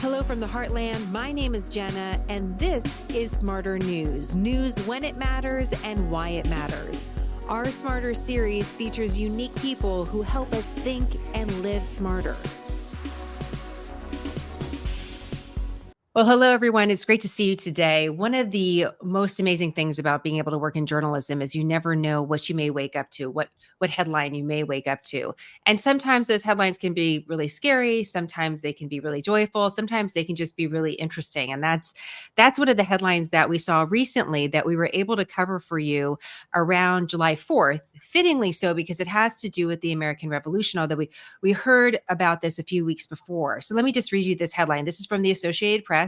Hello from the Heartland. My name is Jenna, and this is Smarter News. News when it matters and why it matters. Our Smarter series features unique people who help us think and live smarter. Well, hello, everyone. It's great to see you today. One of the most amazing things about being able to work in journalism is you never know what you may wake up to, what headline you may wake up to. And sometimes those headlines can be really scary. Sometimes they can be really joyful. Sometimes they can just be really interesting. And that's one of the headlines that we saw recently that we were able to cover for you around July 4th, fittingly so, because it has to do with the American Revolution, although we heard about this a few weeks before. So let me just read you this headline. This is from the Associated Press.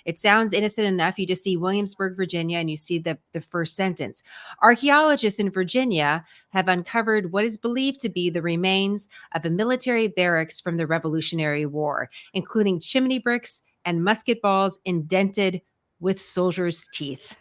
It sounds innocent enough. You just see Williamsburg, Virginia, and you see the first sentence. Archaeologists in Virginia have uncovered what is believed to be the remains of a military barracks from the Revolutionary War, including chimney bricks and musket balls indented with soldiers' teeth.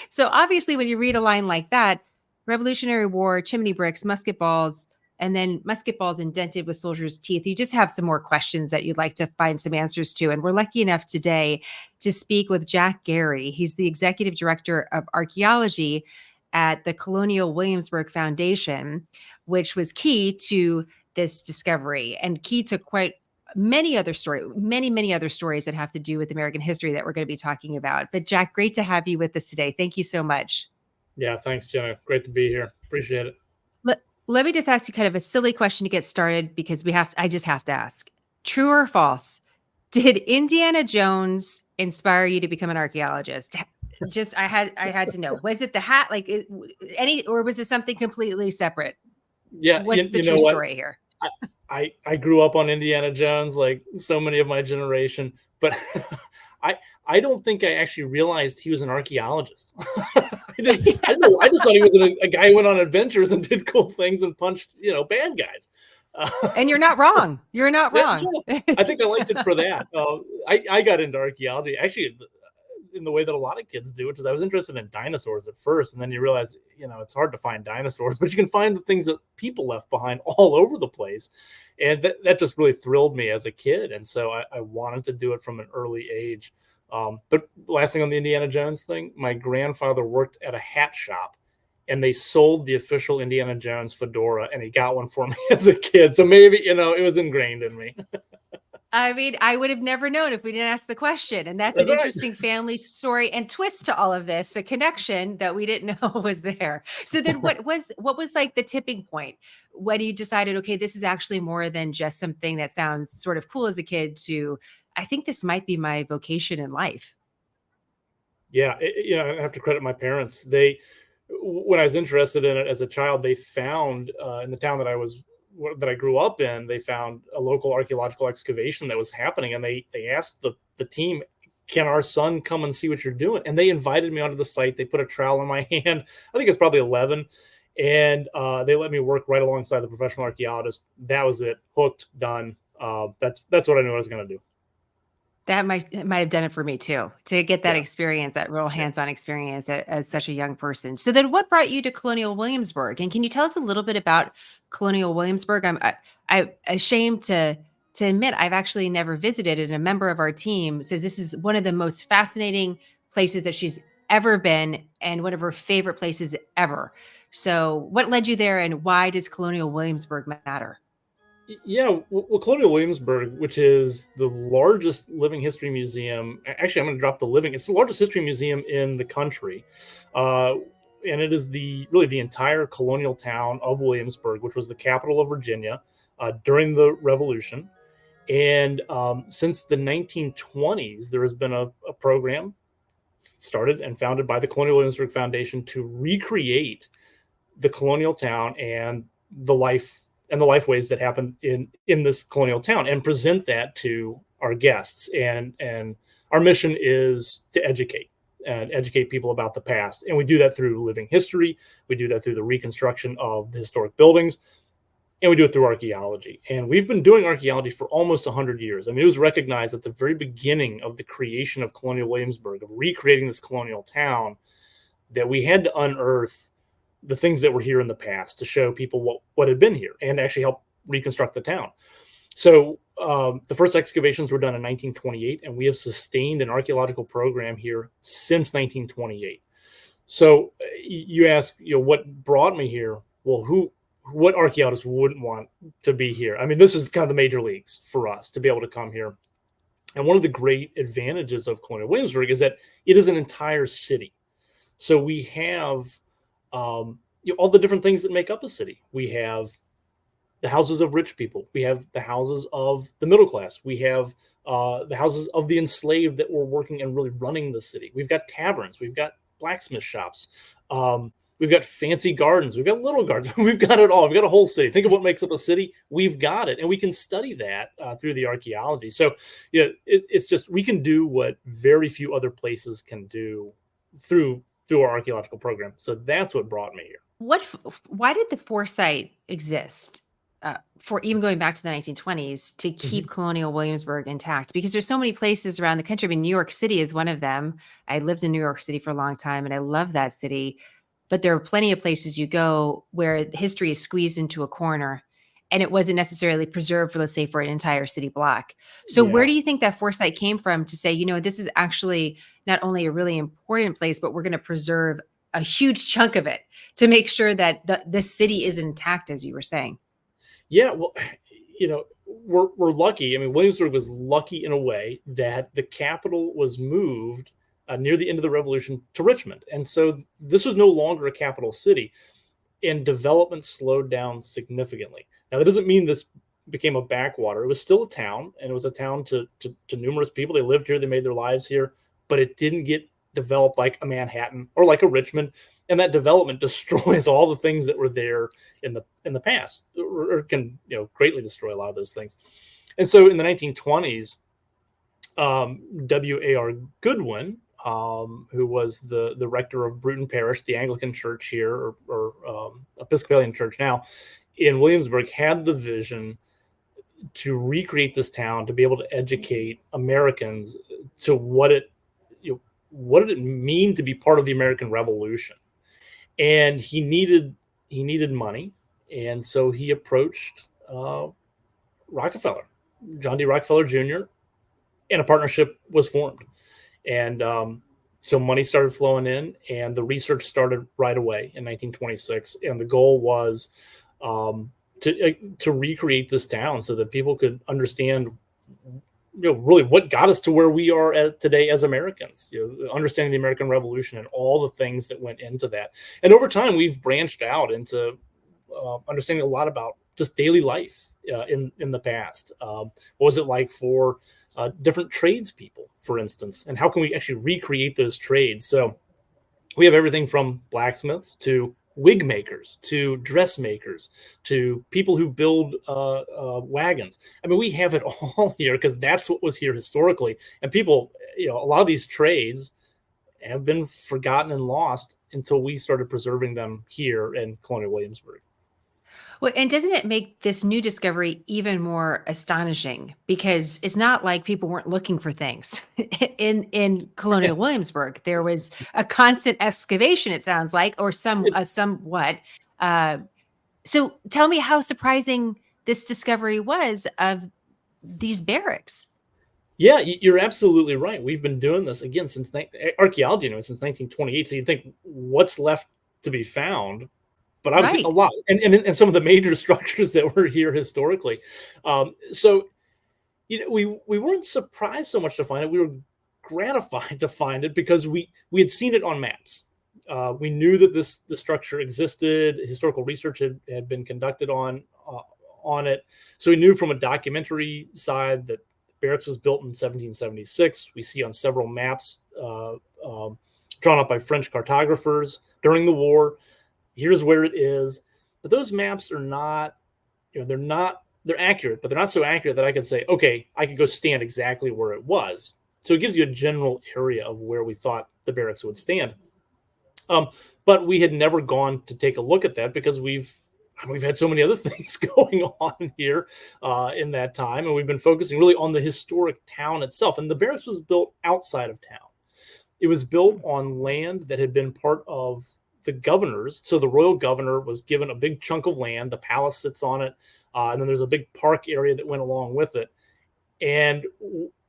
So obviously, when you read a line like that, Revolutionary War, chimney bricks, musket balls, and then musket balls indented with soldiers' teeth, you just have some more questions that you'd like to find some answers to. And we're lucky enough today to speak with Jack Gary. He's the Executive Director of Archaeology at the Colonial Williamsburg Foundation, which was key to this discovery and key to quite many other stories that have to do with American history that we're going to be talking about. But Jack, great to have you with us today. Thank you so much. Yeah, thanks, Jenna. Great to be here. Appreciate it. Let me just ask you kind of a silly question to get started, because I just have to ask. True or false? Did Indiana Jones inspire you to become an archaeologist? I had to know. Was it the hat, or was it something completely separate? Yeah. What's the true story here? I grew up on Indiana Jones, like so many of my generation, but I don't think I actually realized he was an archaeologist. I just thought he was a guy who went on adventures and did cool things and punched, bad guys. And you're not wrong. You're not wrong. Yeah, I think I liked it for that. I got into archaeology actually in the way that a lot of kids do, which is I was interested in dinosaurs at first, and then you realize, it's hard to find dinosaurs, but you can find the things that people left behind all over the place. And that just really thrilled me as a kid. And so I wanted to do it from an early age. But last thing on the Indiana Jones thing, my grandfather worked at a hat shop, and they sold the official Indiana Jones fedora, and he got one for me as a kid. So maybe, it was ingrained in me. I mean, I would have never known if we didn't ask the question. And that's an interesting family story and twist to all of this, a connection that we didn't know was there. So then what was like the tipping point when you decided, okay, this is actually more than just something that sounds sort of cool as a kid to, I think this might be my vocation in life? Yeah. I have to credit my parents. When I was interested in it as a child, they found in the town that I grew up in, they found a local archaeological excavation that was happening. And they asked the team, can our son come and see what you're doing? And they invited me onto the site. They put a trowel in my hand. I think it's probably 11. And they let me work right alongside the professional archaeologist. That was it. Hooked, done. That's what I knew I was going to do. That might have done it for me too, to get that experience, that real hands-on experience as such a young person. So then what brought you to Colonial Williamsburg? And can you tell us a little bit about Colonial Williamsburg? I'm ashamed to admit I've actually never visited, and a member of our team says this is one of the most fascinating places that she's ever been and one of her favorite places ever. So what led you there, and why does Colonial Williamsburg matter? Yeah, well, Colonial Williamsburg, which is the largest living history museum. Actually, I'm going to drop the living. It's the largest history museum in the country. And it is really the entire colonial town of Williamsburg, which was the capital of Virginia during the Revolution. And since the 1920s, there has been a program started and founded by the Colonial Williamsburg Foundation to recreate the colonial town and the lifeways that happened in this colonial town, and present that to our guests. And our mission is to educate people about the past. And we do that through living history. We do that through the reconstruction of the historic buildings, and we do it through archaeology. And we've been doing archaeology for almost 100 years. I mean, it was recognized at the very beginning of the creation of Colonial Williamsburg, of recreating this colonial town, that we had to unearth the things that were here in the past to show people what had been here and actually help reconstruct the town. So The first excavations were done in 1928, and we have sustained an archaeological program here since 1928. So you ask, what brought me here? Well, what archaeologist wouldn't want to be here? I mean, this is kind of the major leagues for us to be able to come here. And one of the great advantages of Colonial Williamsburg is that it is an entire city. So we have all the different things that make up a city. We have the houses of rich people. We have the houses of the middle class. We have the houses of the enslaved that were working and really running the city. We've got taverns. We've got blacksmith shops. We've got fancy gardens. We've got little gardens. We've got it all. We've got a whole city. Think of what makes up a city. We've got it. And we can study that through the archaeology. So, it's just, we can do what very few other places can do through our archaeological program. So that's what brought me here. Why did the foresight exist? For even going back to the 1920s to keep Colonial Williamsburg intact, because there's so many places around the country. I mean, New York City is one of them. I lived in New York City for a long time and I love that city, but there are plenty of places you go where history is squeezed into a corner and it wasn't necessarily preserved for, let's say, for an entire city block. So where do you think that foresight came from to say, this is actually not only a really important place, but we're going to preserve a huge chunk of it to make sure that the city is intact, as you were saying? Yeah, well, we're lucky. I mean, Williamsburg was lucky in a way that the capital was moved near the end of the Revolution to Richmond. And so this was no longer a capital city, and development slowed down significantly. Now, that doesn't mean this became a backwater. It was still a town, and it was a town to numerous people. They lived here, they made their lives here, but it didn't get developed like a Manhattan or like a Richmond. And that development destroys all the things that were there in the past, or can greatly destroy a lot of those things. And so in the 1920s, W.A.R. Goodwin, who was the rector of Bruton Parish, the Anglican church here, or Episcopalian church now, in Williamsburg, had the vision to recreate this town, to be able to educate Americans to what did it mean to be part of the American Revolution. And he needed money, and so he approached Rockefeller, John D. Rockefeller Jr., and a partnership was formed. And so money started flowing in, and the research started right away in 1926. And the goal was to recreate this town so that people could understand really what got us to where we are today as Americans, understanding the American Revolution and all the things that went into that. And over time, we've branched out into understanding a lot about just daily life in the past. What was it like for different tradespeople, for instance, and how can we actually recreate those trades? So we have everything from blacksmiths to wig makers to dressmakers to people who build wagons. I mean, we have it all here because that's what was here historically. And people, a lot of these trades have been forgotten and lost until we started preserving them here in Colonial Williamsburg. Well, and doesn't it make this new discovery even more astonishing? Because it's not like people weren't looking for things in Colonial Williamsburg. There was a constant excavation, it sounds like, or somewhat. So tell me how surprising this discovery was of these barracks. Yeah, you're absolutely right. We've been doing this again since archaeology since 1928. So you'd think, what's left to be found? But obviously a lot, and some of the major structures that were here historically. So we weren't surprised so much to find it. We were gratified to find it because we had seen it on maps. We knew that the structure existed. Historical research had been conducted on it. So we knew from a documentary side that barracks was built in 1776. We see on several maps drawn up by French cartographers during the war. Here's where it is. But those maps are not, they're accurate, but they're not so accurate that I could say, okay, I could go stand exactly where it was. So it gives you a general area of where we thought the barracks would stand. But we had never gone to take a look at that because we've had so many other things going on here in that time. And we've been focusing really on the historic town itself. And the barracks was built outside of town. It was built on land that had been part of the governor's. So the royal governor was given a big chunk of land. The palace sits on it. And then there's a big park area that went along with it. And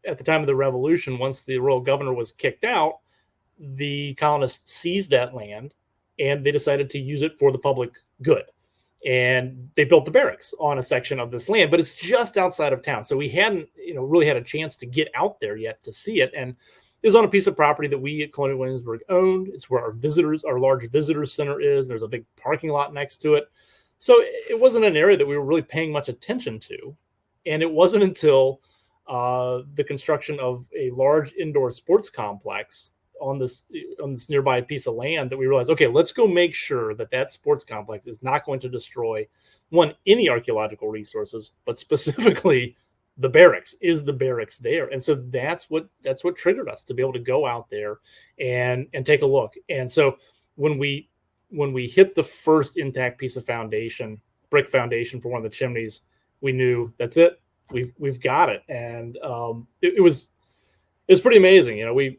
at the time of the revolution, once the royal governor was kicked out, the colonists seized that land and they decided to use it for the public good. And they built the barracks on a section of this land, but it's just outside of town. So we hadn't, really had a chance to get out there yet to see it. And it was on a piece of property that we at Colonial Williamsburg owned. It's where our large visitors center is. There's a big parking lot next to it. So it wasn't an area that we were really paying much attention to. And it wasn't until the construction of a large indoor sports complex on this nearby piece of land that we realized, okay, let's go make sure that sports complex is not going to destroy any archaeological resources, but specifically the barracks. Is the barracks there? And so that's what triggered us to be able to go out there and take a look. And so when we hit the first intact piece of brick foundation for one of the chimneys, we knew that's it. We've got it. And it was pretty amazing.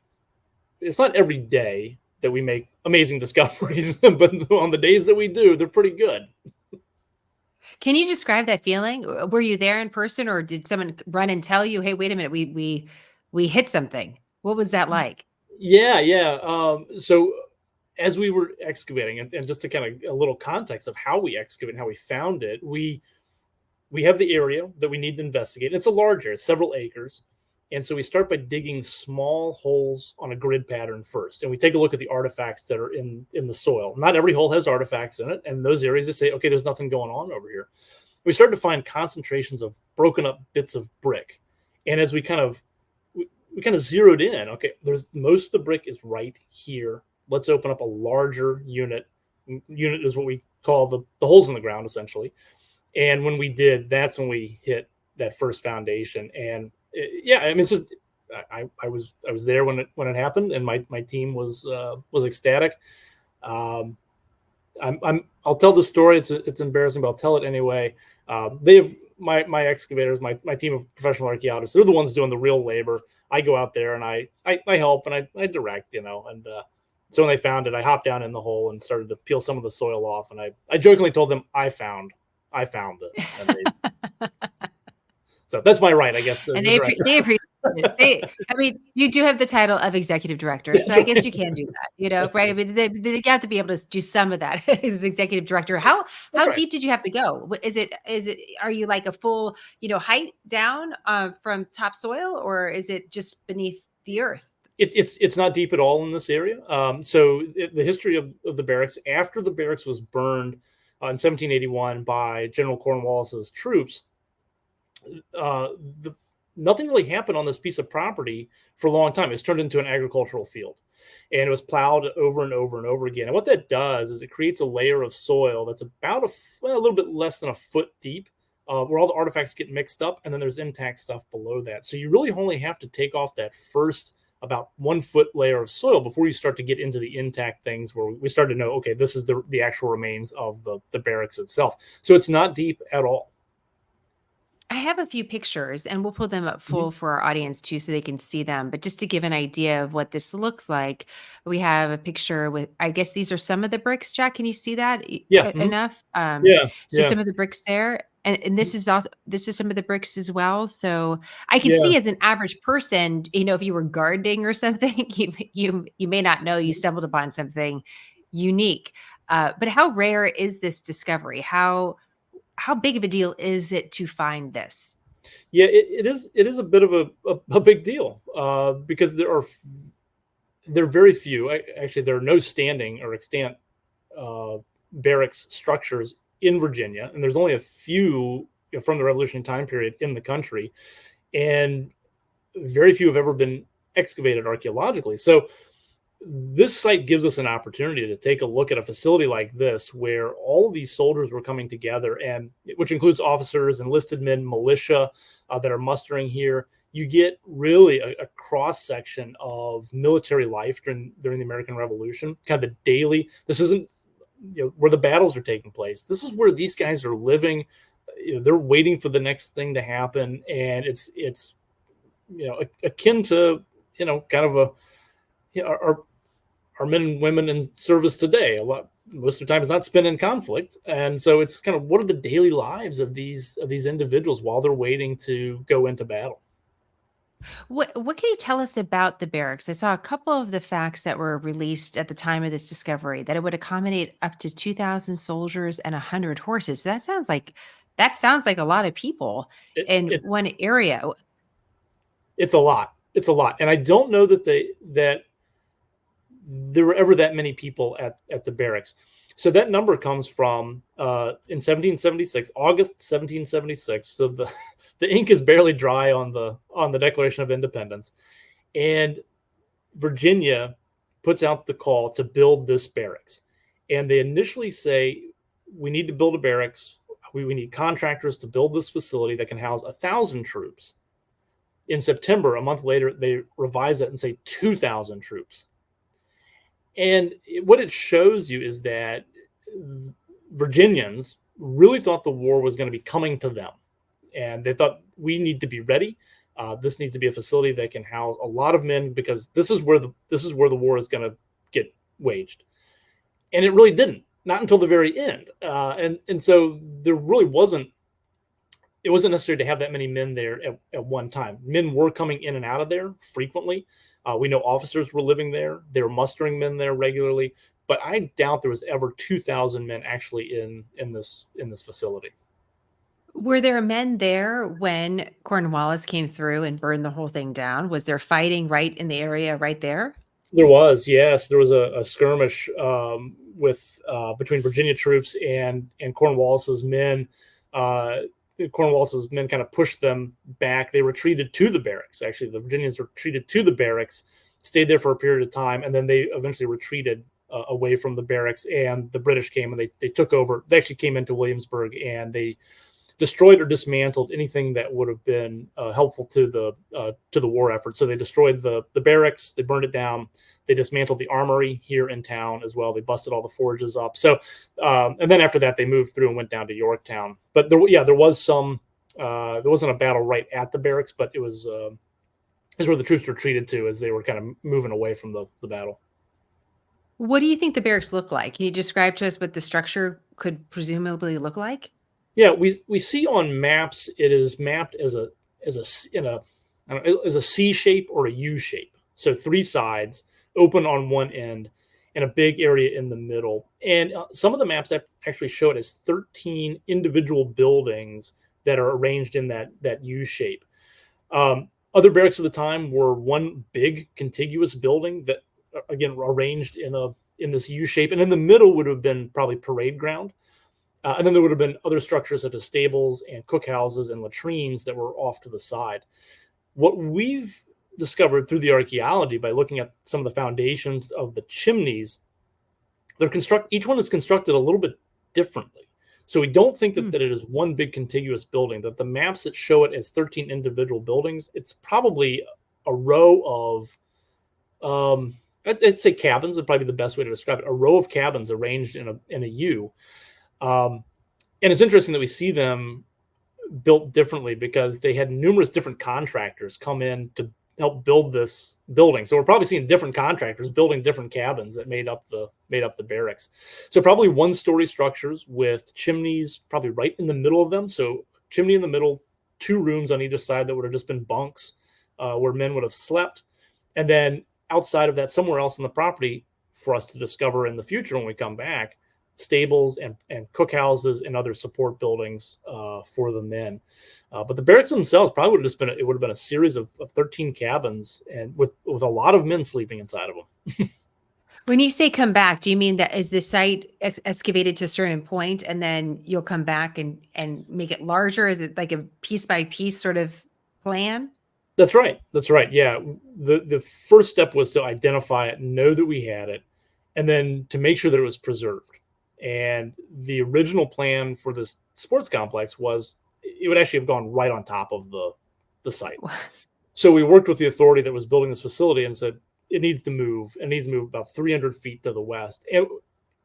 It's not every day that we make amazing discoveries, but on the days that we do, they're pretty good. Can you describe that feeling? Were you there in person, or did someone run and tell you, "Hey, wait a minute, we hit something"? What was that like? Yeah. So as we were excavating, and just to kind of a little context of how we excavate and how we found it, we have the area that we need to investigate. It's a large area, several acres. And so we start by digging small holes on a grid pattern first. And we take a look at the artifacts that are in the soil. Not every hole has artifacts in it. And those areas that say, okay, there's nothing going on over here. We start to find concentrations of broken up bits of brick. And as we kind of zeroed in, okay, most of the brick is right here. Let's open up a larger unit. Unit is what we call the holes in the ground, essentially. And when we did, that's when we hit that first foundation. And it's just I was there when it happened, and my team was ecstatic. I'll tell the story. It's embarrassing, but I'll tell it anyway. They have my excavators, my team of professional archaeologists. They're the ones doing the real labor. I go out there and I help and I direct, and so when they found it, I hopped down in the hole and started to peel some of the soil off, and I jokingly told them I found this. And so that's my right, I guess. And they appreciate it. You do have the title of executive director, so I guess you can do that, right? I mean, they have to be able to do some of that as executive director. How deep did you have to go? Are you like a full, height down from topsoil, or is it just beneath the earth? It's not deep at all in this area. So the history of the barracks, after the barracks was burned in 1781 by General Cornwallis's troops, nothing really happened on this piece of property for a long time. It was turned into an agricultural field, and it was plowed over and over and over again. And what that does is it creates a layer of soil that's about a little bit less than a foot deep, where all the artifacts get mixed up, and then there's intact stuff below that. So you really only have to take off that first about 1 foot layer of soil before you start to get into the intact things, where we start to know, okay, this is the actual remains of the barracks itself. So it's not deep at all. I have a few pictures, and we'll pull them up full for our audience too, so they can see them. But just to give an idea of what this looks like, we have a picture with, I guess these are some of the bricks. Jack, can you see that Yeah. enough? Yeah. So some of the bricks there, and this is some of the bricks as well. So I can see, as an average person, if you were gardening or something, you may not know you stumbled upon something unique. But how rare is this discovery? How big of a deal is it to find this? Yeah, it is a bit of a big deal, because there are very few. Actually, there are no standing or extant barracks structures in Virginia, and there's only a few from the Revolutionary time period in the country, and very few have ever been excavated archaeologically. So this site gives us an opportunity to take a look at a facility like this, where all of these soldiers were coming together, and which includes officers, enlisted men, militia that are mustering here. You get really a cross section of military life during the American Revolution, kind of the daily. This isn't where the battles are taking place. This is where these guys are living. They're waiting for the next thing to happen, and it's akin to kind of our men and women in service today. Most of the time, it's not spent in conflict, and so it's kind of what are the daily lives of these individuals while they're waiting to go into battle. What can you tell us about the barracks? I saw a couple of the facts that were released at the time of this discovery that it would accommodate up to 2,000 soldiers and 100 horses. That sounds like a lot of people It, in it's one area. it's a lot. It's a lot, and I don't know that there were ever that many people at the barracks. So that number comes from in 1776, August 1776. So the the ink is barely dry on the Declaration of Independence, and Virginia puts out the call to build this barracks. And they initially say, we need to build a barracks. We need contractors to build this facility that can house 1,000 troops. In September, a month later, they revise it and say 2,000 troops. And what it shows you is that Virginians really thought the war was going to be coming to them. And they thought, we need to be ready. This needs to be a facility that can house a lot of men, because this is where the war is going to get waged. And it really didn't, not until the very end. And so there really wasn't. It wasn't necessary to have that many men there at one time. Men were coming in and out of there frequently. We know officers were living there. They were mustering men there regularly. But I doubt there was ever 2,000 men actually in this facility. Were there men there when Cornwallis came through and burned the whole thing down? Was there fighting right in the area right there? There was, yes, there was a skirmish with between Virginia troops and Cornwallis's men. Cornwallis's men kind of pushed them back. They retreated to the barracks. Actually, the Virginians retreated to the barracks, stayed there for a period of time, and then they eventually retreated away from the barracks. And the British came and they took over. They actually came into Williamsburg, and they destroyed or dismantled anything that would have been helpful to the war effort. So they destroyed the barracks, they burned it down, they dismantled the armory here in town as well. They busted all the forges up. So and then after that, they moved through and went down to Yorktown. But there was some. There wasn't a battle right at the barracks, but it was where the troops retreated to as they were kind of moving away from the battle. What do you think the barracks look like? Can you describe to us what the structure could presumably look like? Yeah, we see on maps it is mapped as a C shape or a U shape. So three sides open on one end and a big area in the middle. And some of the maps actually show it as 13 individual buildings that are arranged in that U shape. Other barracks of the time were one big contiguous building that again arranged in this U shape, and in the middle would have been probably parade ground. And then there would have been other structures such as stables and cookhouses and latrines that were off to the side. What we've discovered through the archaeology by looking at some of the foundations of the chimneys, each one is constructed a little bit differently. So we don't think that it is one big contiguous building, that the maps that show it as 13 individual buildings, it's probably a row of, I'd say cabins would probably be the best way to describe it, a row of cabins arranged in a U. And it's interesting that we see them built differently because they had numerous different contractors come in to help build this building. So we're probably seeing different contractors building different cabins that made up the barracks. So probably one-story structures with chimneys probably right in the middle of them. So chimney in the middle, two rooms on either side that would have just been bunks where men would have slept. And then outside of that, somewhere else in the property for us to discover in the future when we come back, stables and cookhouses and other support buildings for the men. But the barracks themselves probably would have been a series of 13 cabins and with a lot of men sleeping inside of them. When you say come back, do you mean that is the site excavated to a certain point and then you'll come back and make it larger? Is it like a piece by piece sort of plan? That's right. That's right. Yeah. The first step was to identify it, know that we had it, and then to make sure that it was preserved. And the original plan for this sports complex was it would actually have gone right on top of the site. So we worked with the authority that was building this facility and said, it needs to move. It needs to move about 300 feet to the west. And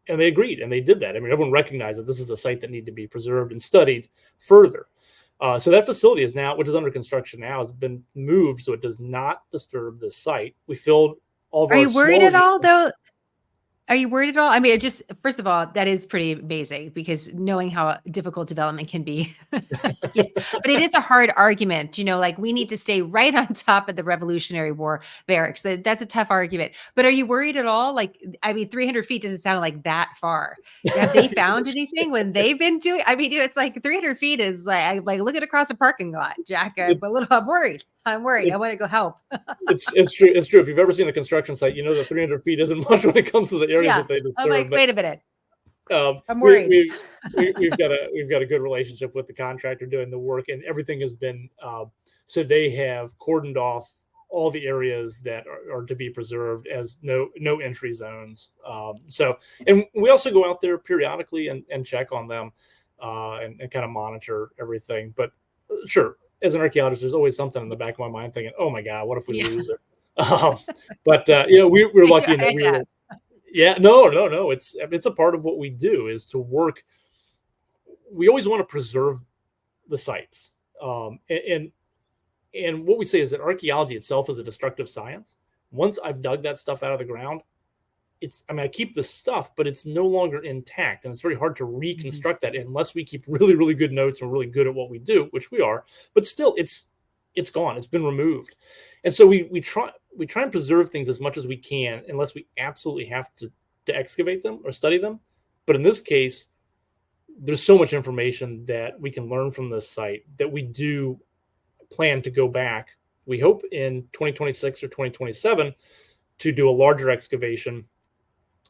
they agreed, and they did that. I mean, everyone recognized that this is a site that needed to be preserved and studied further. So that facility is now, which is under construction now, has been moved so it does not disturb this site. We filled all of Are our you worried at all, though? Are you worried at all? I mean, it just first of all, that is pretty amazing because knowing how difficult development can be. Yeah, but it is a hard argument, like we need to stay right on top of the Revolutionary War barracks. That's a tough argument. But are you worried at all? Like, I mean, 300 feet doesn't sound like that far. Have they found anything when they've been doing? I mean, it's like 300 feet is like looking across a parking lot, Jack. I'm worried. I'm worried. I want to go help. It's true. It's true. If you've ever seen a construction site, the 300 feet isn't much when it comes to the areas Yeah. that they I'm disturb. like, wait a minute. I'm we, worried. we've got a good relationship with the contractor doing the work, and everything has been so they have cordoned off all the areas that are to be preserved as no entry zones. And we also go out there periodically and check on them and kind of monitor everything. But sure, as an archaeologist, there's always something in the back of my mind thinking, "Oh my God, what if we lose it?" We're lucky in that we were. Yeah, no. It's a part of what we do is to work. We always want to preserve the sites, and what we say is that archaeology itself is a destructive science. Once I've dug that stuff out of the ground, I keep the stuff, but it's no longer intact, and it's very hard to reconstruct that unless we keep really, really good notes and we're really good at what we do, which we are. But still, it's gone. It's been removed, and so we try and preserve things as much as we can, unless we absolutely have to excavate them or study them. But in this case, there's so much information that we can learn from this site that we do plan to go back. We hope in 2026 or 2027 to do a larger excavation,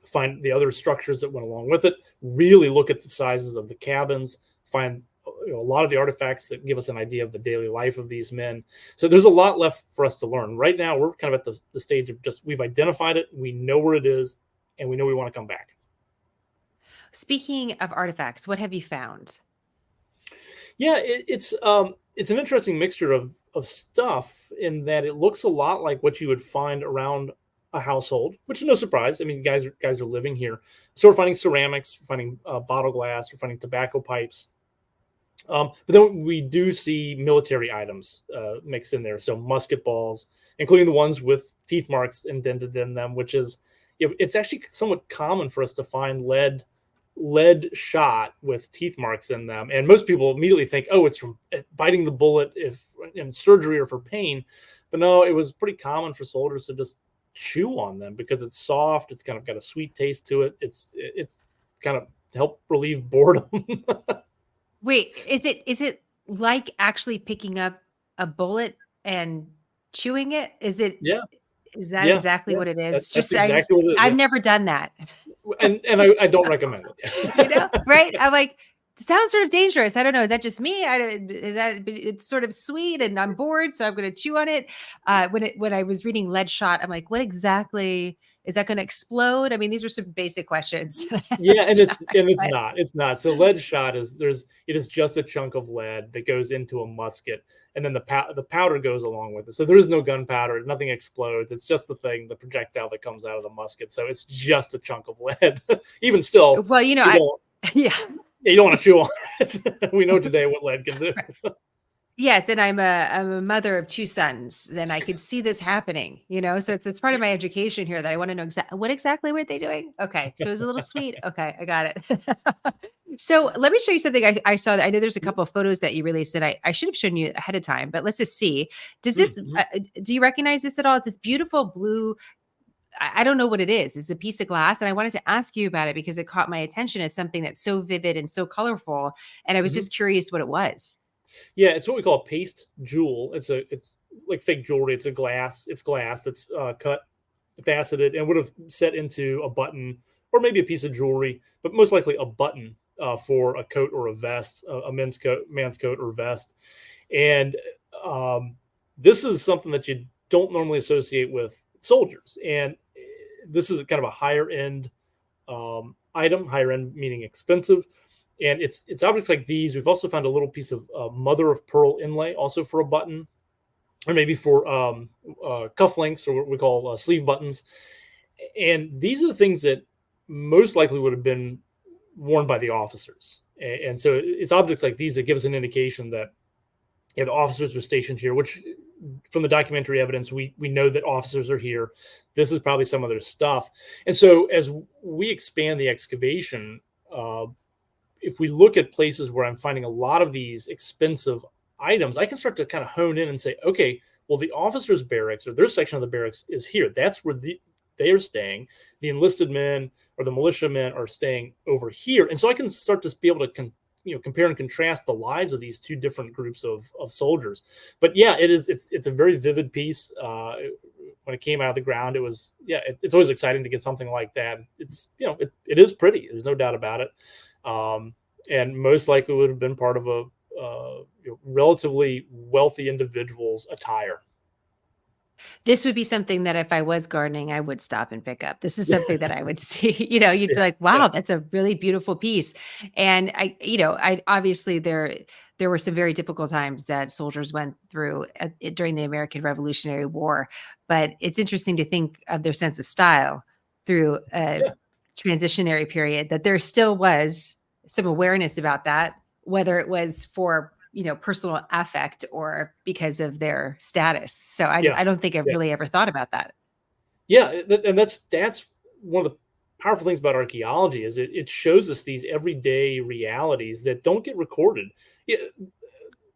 find the other structures that went along with it, really look at the sizes of the cabins, find a lot of the artifacts that give us an idea of the daily life of these men. So there's a lot left for us to learn. Right now, we're kind of at the stage of just we've identified it, we know where it is, and we know we want to come back. Speaking of artifacts, what have you found? Yeah, it's an interesting mixture of stuff in that it looks a lot like what you would find around a household, which is no surprise. I mean, guys are living here. So we're finding ceramics, we're finding bottle glass, we're finding tobacco pipes. But then we do see military items mixed in there. So musket balls, including the ones with teeth marks indented in them, which is, it's actually somewhat common for us to find lead shot with teeth marks in them. And most people immediately think, oh, it's from biting the bullet if in surgery or for pain. But no, it was pretty common for soldiers to just chew on them because it's soft. It's kind of got a sweet taste to it. It's kind of help relieve boredom. Wait, is it like actually picking up a bullet and chewing it? Is that exactly what it is? That's exactly what it is. I've never done that. And I don't recommend it. Right? I'm like, it sounds sort of dangerous. I don't know. Is that just me? It's sort of sweet and I'm bored, so I'm going to chew on it. When I was reading lead shot, I'm like, what exactly is that going to explode? I mean, these are some basic questions. Yeah, and it's not. So lead shot it is just a chunk of lead that goes into a musket, and then the powder goes along with it. So there is no gunpowder, nothing explodes. It's just the projectile that comes out of the musket. So it's just a chunk of lead. Even still, well, you don't want to chew on it. We know today what lead can do. Right. Yes, and I'm a mother of 2 sons. Then I could see this happening, So it's part of my education here that I want to know what exactly were they doing. Okay, so it was a little sweet. Okay, I got it. So let me show you something I saw. I know there's a couple of photos that you released that I should have shown you ahead of time, but let's just see. Does this? Do you recognize this at all? It's this beautiful blue. I don't know what it is. It's a piece of glass. And I wanted to ask you about it because it caught my attention as something that's so vivid and so colorful. And I was just curious what it was. Yeah, it's what we call a paste jewel. It's like fake jewelry. It's glass that's cut, faceted, and would have set into a button or maybe a piece of jewelry, but most likely a button for a coat or a vest, a man's coat or vest. And this is something that you don't normally associate with soldiers. And this is kind of a higher end item, higher end meaning expensive. And it's objects like these. We've also found a little piece of mother of pearl inlay, also for a button, or maybe for cufflinks, or what we call sleeve buttons. And these are the things that most likely would have been worn by the officers. And so it's objects like these that give us an indication that the officers were stationed here, which from the documentary evidence, we know that officers are here. This is probably some of their stuff. And so as we expand the excavation, if we look at places where I'm finding a lot of these expensive items, I can start to kind of hone in and say, okay, well, the officers' barracks or their section of the barracks is here. That's where they are staying. The enlisted men or the militiamen are staying over here. And so I can start to be able to compare and contrast the lives of these two different groups of soldiers. But yeah, it's a very vivid piece. When it came out of the ground, it was, it's always exciting to get something like that. It's, it is pretty. There's no doubt about it. And most likely would have been part of a relatively wealthy individual's attire. This would be something that if I was gardening, I would stop and pick up. This is something that I would see, you'd be like, Yeah, wow, that's a really beautiful piece. And I obviously there were some very difficult times that soldiers went through during the American Revolutionary War, but it's interesting to think of their sense of style through a yeah, transitionary period, that there still was some awareness about that, whether it was for personal affect or because of their status. So yeah, I don't think I've yeah. really ever thought about that. Yeah, and that's one of the powerful things about archaeology is it shows us these everyday realities that don't get recorded. Yeah,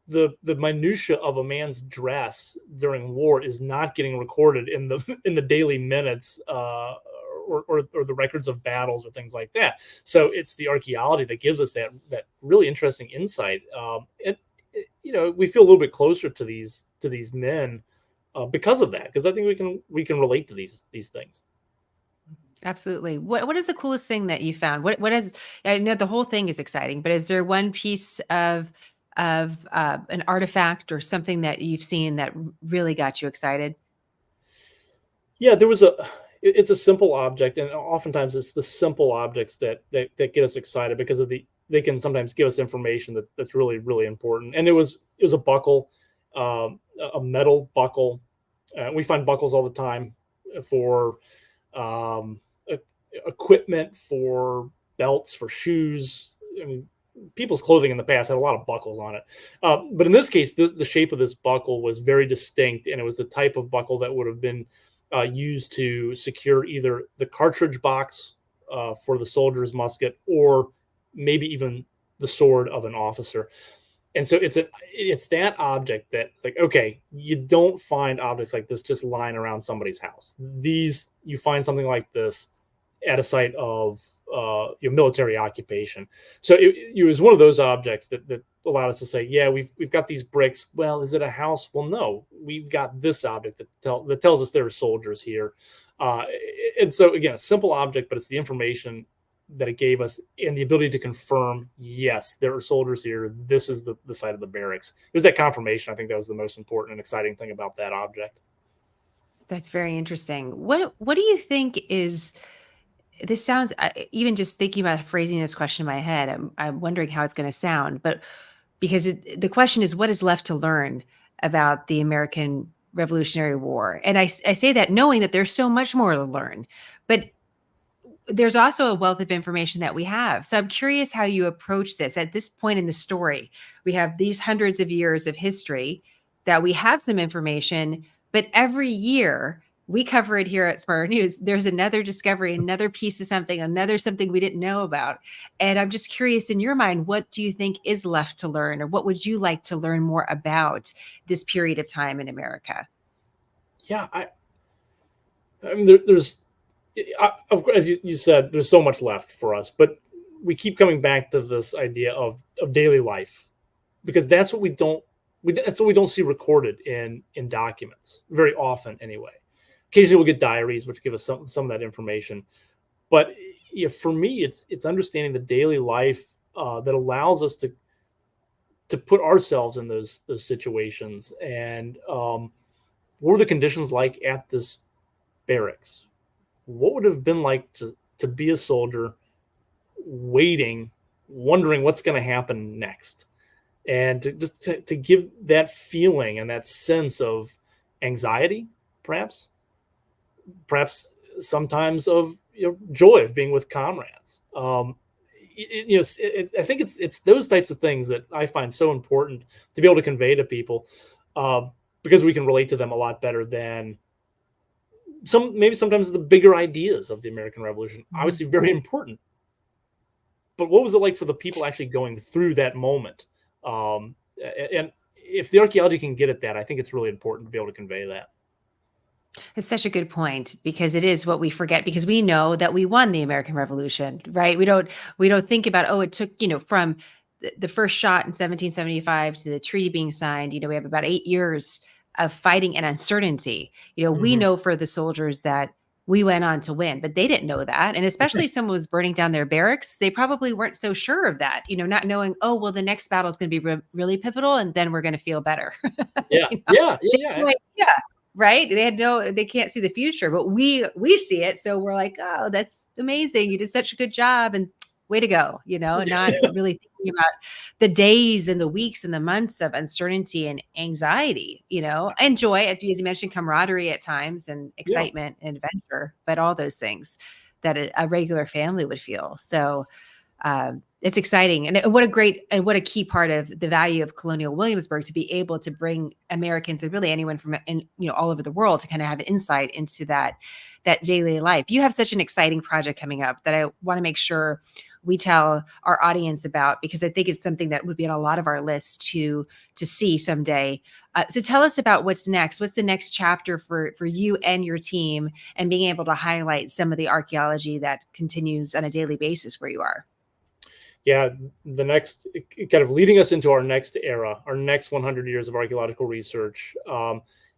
the minutia of a man's dress during war is not getting recorded in the in the daily minutes, or the records of battles or things like that. So it's the archaeology that gives us that really interesting insight. And we feel a little bit closer to these men because of that, because I think we can relate to these things. Absolutely. What is the coolest thing that you found? What is I know the whole thing is exciting, but is there one piece of an artifact or something that you've seen that really got you excited? Yeah, there was it's a simple object, and oftentimes it's the simple objects that get us excited because of they can sometimes give us information that's really really important. And it was a buckle, a metal buckle. We find buckles all the time for um, e- equipment, for belts, for shoes. I mean, people's clothing in the past had a lot of buckles on it. But in this case, the shape of this buckle was very distinct, and it was the type of buckle that would have been used to secure either the cartridge box for the soldier's musket, or maybe even the sword of an officer. And so it's that object that, like, okay, you don't find objects like this just lying around somebody's house. You find something like this at a site of your military occupation. So it was one of those objects that allowed us to say, yeah, we've got these bricks. Well, is it a house? Well, no, we've got this object that tells us there are soldiers here. Uh, and so again, a simple object, but it's the information that it gave us and the ability to confirm, yes, there are soldiers here. This is the site of the barracks. It was that confirmation. I think that was the most important and exciting thing about that object. That's very interesting. What do you think is this sounds even just thinking about phrasing this question in my head, I'm wondering how it's going to sound, but because the question is what is left to learn about the American Revolutionary War? And I say that knowing that there's so much more to learn, but there's also a wealth of information that we have. So I'm curious how you approach this at this point in the story. We have these hundreds of years of history that we have some information, but every year we cover it here at SmartHERNews. There's another discovery, another piece of something, another something we didn't know about. And I'm just curious, in your mind, what do you think is left to learn, or what would you like to learn more about this period of time in America? Yeah, I mean, there's of course, as you said, there's so much left for us, but we keep coming back to this idea of daily life, because that's what we don't see recorded in documents very often anyway. Occasionally we'll get diaries which give us some of that information, but yeah, for me it's understanding the daily life that allows us to put ourselves in those situations. And what were the conditions like at this barracks? What would have been like to be a soldier, waiting, wondering what's going to happen next, and to give that feeling and that sense of anxiety, perhaps sometimes of joy of being with comrades. I think it's those types of things that I find so important to be able to convey to people. because we can relate to them a lot better than maybe sometimes the bigger ideas of the American Revolution. Mhm. Obviously, very important. But what was it like for the people actually going through that moment? And if the archaeology can get at that, I think it's really important to be able to convey that. It's such a good point because it is what we forget because we know that we won the American Revolution, right? We don't think about, oh, it took, from the first shot in 1775 to the treaty being signed, we have about 8 years of fighting and uncertainty. We Hmm. know for the soldiers that we went on to win, but they didn't know that. And especially if someone was burning down their barracks, they probably weren't so sure of that, not knowing, oh, well, the next battle is going to be really pivotal and then we're going to feel better. Yeah, you know, yeah, yeah, they yeah. had no idea, right? They can't see the future, but we see it. So we're like, oh, that's amazing. You did such a good job and way to go, not really thinking about the days and the weeks and the months of uncertainty and anxiety, and joy, as you mentioned, camaraderie at times and Yeah. excitement and adventure, but all those things that a regular family would feel. So it's exciting. And what a key part of the value of Colonial Williamsburg to be able to bring Americans and really anyone from all over the world to kind of have an insight into that daily life. You have such an exciting project coming up that I want to make sure we tell our audience about because I think it's something that would be on a lot of our lists to see someday. So tell us about what's next. What's the next chapter for you and your team, and being able to highlight some of the archaeology that continues on a daily basis where you are? Yeah, the next kind of leading us into our next era, our next 100 years of archaeological research,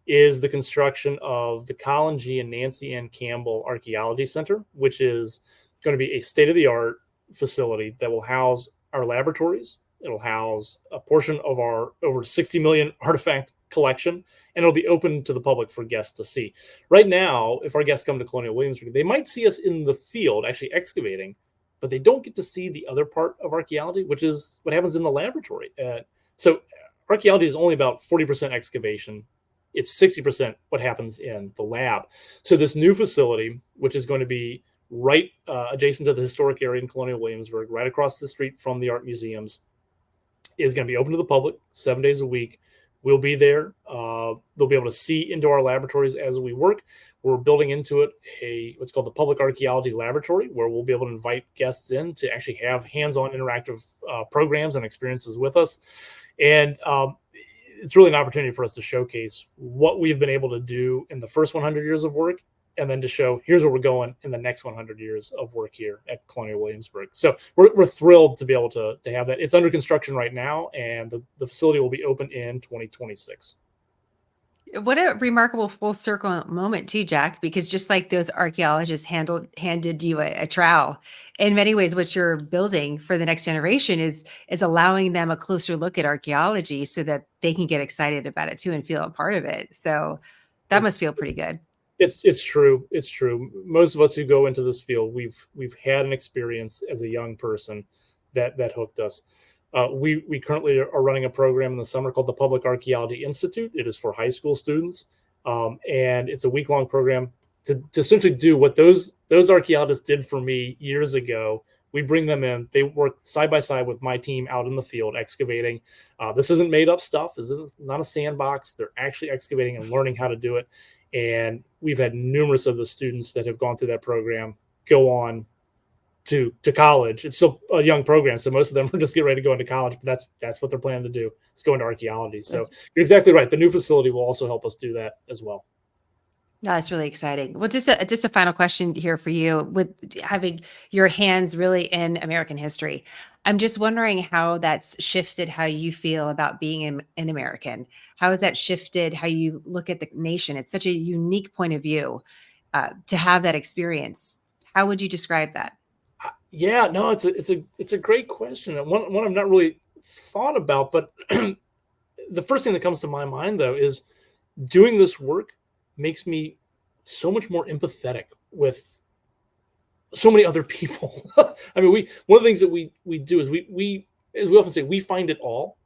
is the construction of the Colin G. and Nancy Ann Campbell Archaeology Center, which is going to be a state of the art facility that will house our laboratories. It'll house a portion of our over 60 million artifact collection, and it'll be open to the public for guests to see. Right now, if our guests come to Colonial Williamsburg, they might see us in the field actually excavating, but they don't get to see the other part of archaeology, which is what happens in the laboratory. So archaeology is only about 40% excavation. It's 60% what happens in the lab. So this new facility, which is going to be right adjacent to the historic area in Colonial Williamsburg, right across the street from the art museums, is going to be open to the public 7 days a week. We'll be there. They'll be able to see into our laboratories as we work. We're building into it what's called the Public Archaeology Laboratory, where we'll be able to invite guests in to actually have hands-on interactive programs and experiences with us. And it's really an opportunity for us to showcase what we've been able to do in the first 100 years of work, and then to show here's where we're going in the next 100 years of work here at Colonial Williamsburg. So we're thrilled to be able to have that. It's under construction right now, and the facility will be open in 2026. What a remarkable full circle moment too, Jack, because just like those archaeologists handed you a trowel, in many ways, what you're building for the next generation is allowing them a closer look at archaeology so that they can get excited about it too and feel a part of it. So that must It's feel pretty good. it's true. It's true. Most of us who go into this field, we've had an experience as a young person that hooked us. We currently are running a program in the summer called the Public Archaeology Institute. It is for high school students, and it's a week-long program to essentially do what those archaeologists did for me years ago. We bring them in. They work side by side with my team out in the field excavating. This isn't made up stuff. This is not a sandbox. They're actually excavating and learning how to do it. And we've had numerous of the students that have gone through that program go on to college. It's still a young program, so most of them are just getting ready to go into college. But that's what they're planning to do. Is go into archaeology. So you're exactly right. The new facility will also help us do that as well. No, that's really exciting. Well, just a final question here for you. With having your hands really in American history, I'm just wondering how that's shifted how you feel about being an American. How has that shifted how you look at the nation? It's such a unique point of view to have that experience. How would you describe that? Yeah, no, it's a great question. And one I've not really thought about, but the first thing that comes to my mind though is doing this work makes me so much more empathetic with so many other people. I mean, one of the things that we do is we as we often say, we find it all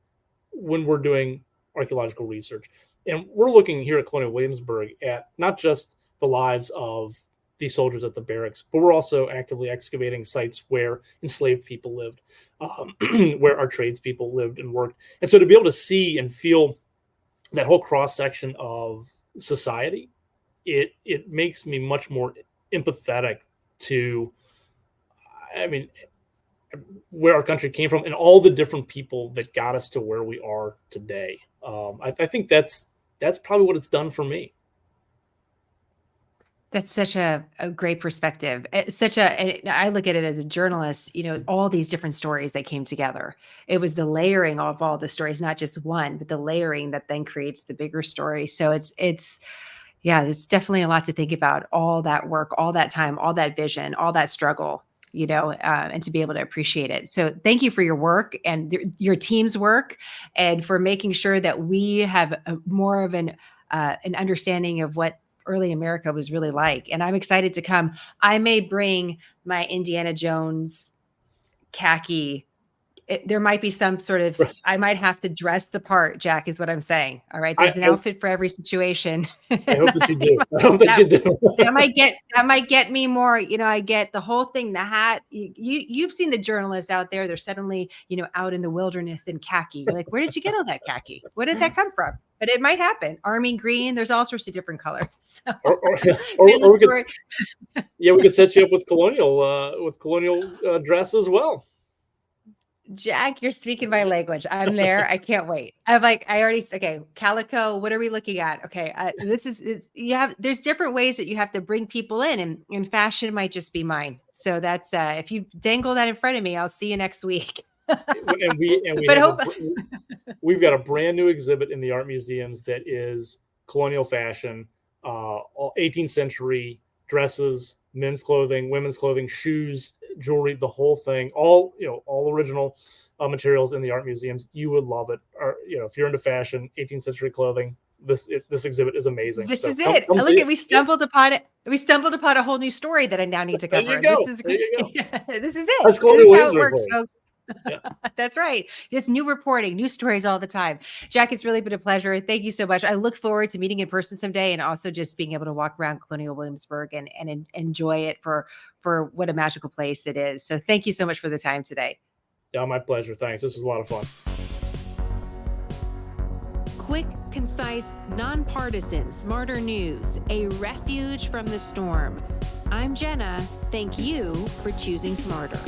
when we're doing archaeological research. And we're looking here at Colonial Williamsburg at not just the lives of these soldiers at the barracks, but we're also actively excavating sites where enslaved people lived, where our tradespeople lived and worked. And so to be able to see and feel that whole cross section of society, it makes me much more empathetic to, I mean, where our country came from and all the different people that got us to where we are today. I think that's probably what it's done for me. That's such a great perspective. I look at it as a journalist, all these different stories that came together. It was the layering of all the stories, not just one, but the layering that then creates the bigger story. So yeah, it's definitely a lot to think about. All that work, all that time, all that vision, all that struggle, and to be able to appreciate it. So thank you for your work and your team's work, and for making sure that we have more of an understanding of what early America was really like. And I'm excited to come. I may bring my Indiana Jones khaki. There might be some sort of, I might have to dress the part, Jack, is what I'm saying. All right. There's an outfit for every situation. I hope that you do. I hope that you do. that might get me more, I get the whole thing, the hat. You've seen the journalists out there. They're suddenly, out in the wilderness in khaki. You're like, where did you get all that khaki? Where did that come from? But it might happen. Army green. There's all sorts of different colors. So, we could set you up with colonial dress as well. Jack, you're speaking my language. I'm there. I can't wait. Okay, calico. What are we looking at? Okay, there's different ways that you have to bring people in, and fashion might just be mine. So that's if you dangle that in front of me, I'll see you next week. We've got a brand new exhibit in the art museums that is colonial fashion, all 18th century dresses, men's clothing, women's clothing, shoes, jewelry, the whole thing, all original materials in the art museums. You would love it. Or, if you're into fashion, 18th century clothing, this exhibit is amazing. This is it. Look at, we stumbled upon it. We stumbled upon a whole new story that I now need to cover. There you go. This is it. That's this is how it works, folks. Yeah. That's right. Just new reporting, new stories all the time. Jack, it's really been a pleasure. Thank you so much. I look forward to meeting in person someday, and also just being able to walk around Colonial Williamsburg and enjoy it for what a magical place it is. So thank you so much for the time today. Yeah, my pleasure. Thanks. This was a lot of fun. Quick, concise, nonpartisan, smarter news, a refuge from the storm. I'm Jenna. Thank you for choosing smarter.